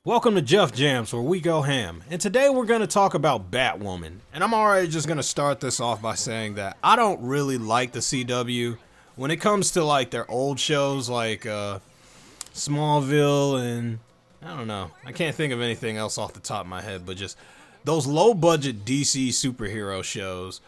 Welcome to Jeff Jams, where we go ham. And today we're going to talk about Batwoman. And I'm already just going to start this off by saying that I don't really like the CW. When it comes to like their old shows like Smallville and I don't know. I can't think of anything else off the top of my head, but just those low budget DC superhero shows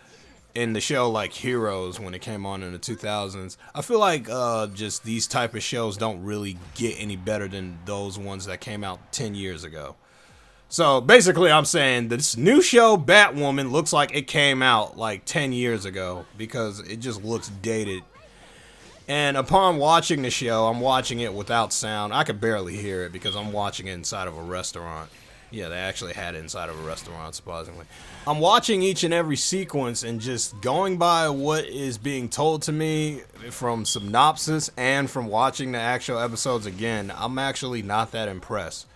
in the show like Heroes when it came on in the 2000s. I feel like just these type of shows don't really get any better than those ones that came out 10 years ago. So basically I'm saying this new show Batwoman looks like it came out like 10 years ago because it just looks dated. And upon watching the show, I'm watching it without sound. I could barely hear it because I'm watching it inside of a restaurant. Yeah, they actually had it inside of a restaurant, surprisingly. I'm watching each and every sequence and just going by what is being told to me from synopsis and from watching the actual episodes again, I'm actually not that impressed.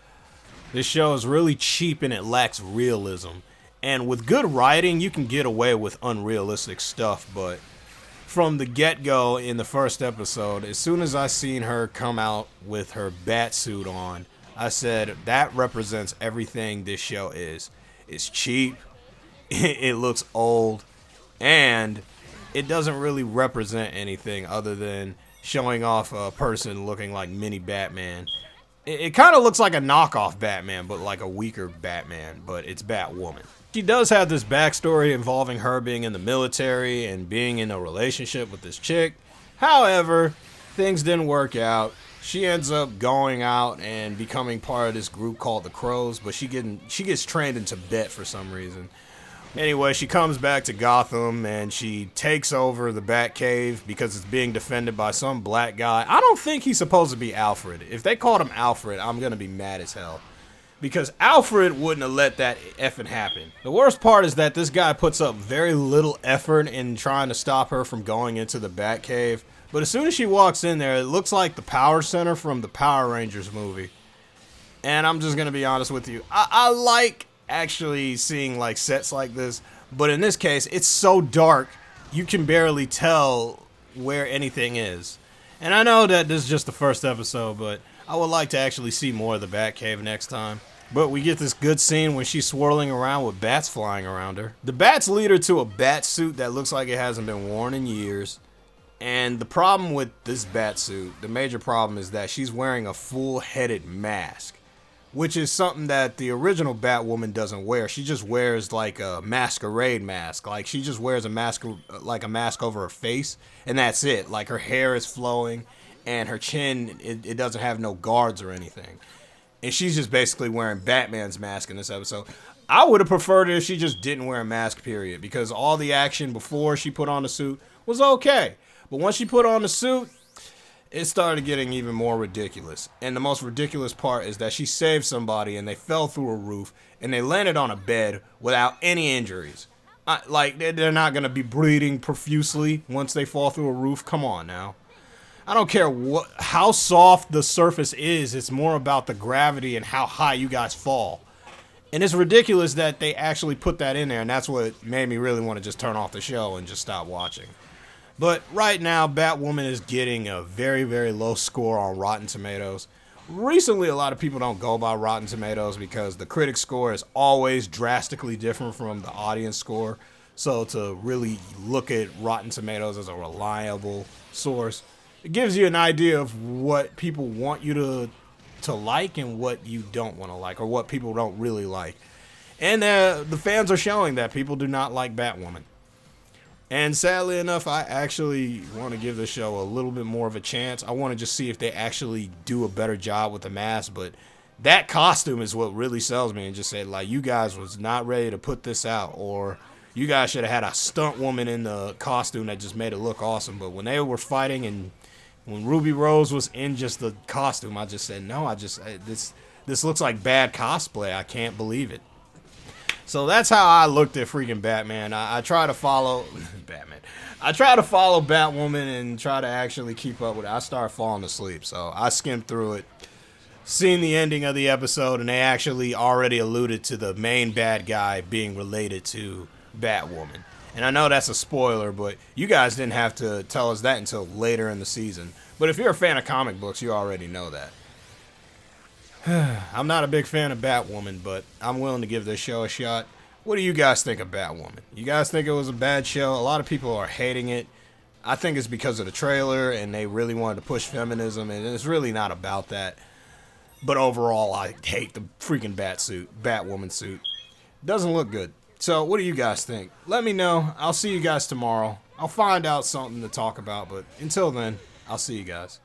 This show is really cheap and it lacks realism. And with good writing, you can get away with unrealistic stuff, but from the get-go in the first episode, as soon as I seen her come out with her bat suit on, I said, that represents everything this show is. It's cheap, it looks old, and it doesn't really represent anything other than showing off a person looking like mini Batman. It kind of looks like a knockoff Batman, but like a weaker Batman, but it's Batwoman. She does have this backstory involving her being in the military and being in a relationship with this chick. However, things didn't work out. She ends up going out and becoming part of this group called the Crows, but she gets trained in Tibet for some reason. Anyway, she comes back to Gotham and she takes over the Batcave because it's being defended by some black guy. I don't think he's supposed to be Alfred. If they called him Alfred, I'm gonna be mad as hell. Because Alfred wouldn't have let that effing happen. The worst part is that this guy puts up very little effort in trying to stop her from going into the Batcave. But as soon as she walks in there, it looks like the Power Center from the Power Rangers movie. And I'm just going to be honest with you. I like actually seeing like sets like this. But in this case, it's so dark, you can barely tell where anything is. And I know that this is just the first episode, but I would like to actually see more of the Batcave next time. But we get this good scene when she's swirling around with bats flying around her. The bats lead her to a bat suit that looks like it hasn't been worn in years. And the problem with this bat suit, the major problem is that she's wearing a full-headed mask, which is something that the original Batwoman doesn't wear. She just wears like a masquerade mask. Like she just wears a mask, like a mask over her face, and that's it. Like her hair is flowing, and her chin, it doesn't have no guards or anything. And she's just basically wearing Batman's mask in this episode. I would have preferred it if she just didn't wear a mask, period, because all the action before she put on the suit was okay. But once she put on the suit, it started getting even more ridiculous. And the most ridiculous part is that she saved somebody and they fell through a roof and they landed on a bed without any injuries. Like, they're not going to be bleeding profusely once they fall through a roof. Come on now. I don't care how soft the surface is. It's more about the gravity and how high you guys fall. And it's ridiculous that they actually put that in there. And that's what made me really want to just turn off the show and just stop watching. But right now, Batwoman is getting a very, very low score on Rotten Tomatoes. Recently, a lot of people don't go by Rotten Tomatoes because the critic score is always drastically different from the audience score. So to really look at Rotten Tomatoes as a reliable source, it gives you an idea of what people want you to like and what you don't want to like, or what people don't really like. And the fans are showing that people do not like Batwoman. And sadly enough, I actually want to give the show a little bit more of a chance. I want to just see if they actually do a better job with the mask. But that costume is what really sells me, and just said, like, you guys was not ready to put this out. Or you guys should have had a stunt woman in the costume that just made it look awesome. But when they were fighting and when Ruby Rose was in just the costume, I just said, no, this looks like bad cosplay. I can't believe it. So that's how I looked at freaking Batman. I try to follow Batman. I try to follow Batwoman and try to actually keep up with it. I started falling asleep, so I skimmed through it, seen the ending of the episode, and they actually already alluded to the main bad guy being related to Batwoman. And I know that's a spoiler, but you guys didn't have to tell us that until later in the season. But if you're a fan of comic books, you already know that. I'm not a big fan of Batwoman, but I'm willing to give this show a shot. What do you guys think of Batwoman? You guys think it was a bad show? A lot of people are hating it. I think it's because of the trailer and they really wanted to push feminism, and it's really not about that. But overall, I hate the freaking Batwoman suit. Doesn't look good. So, what do you guys think? Let me know. I'll see you guys tomorrow. I'll find out something to talk about, but until then, I'll see you guys.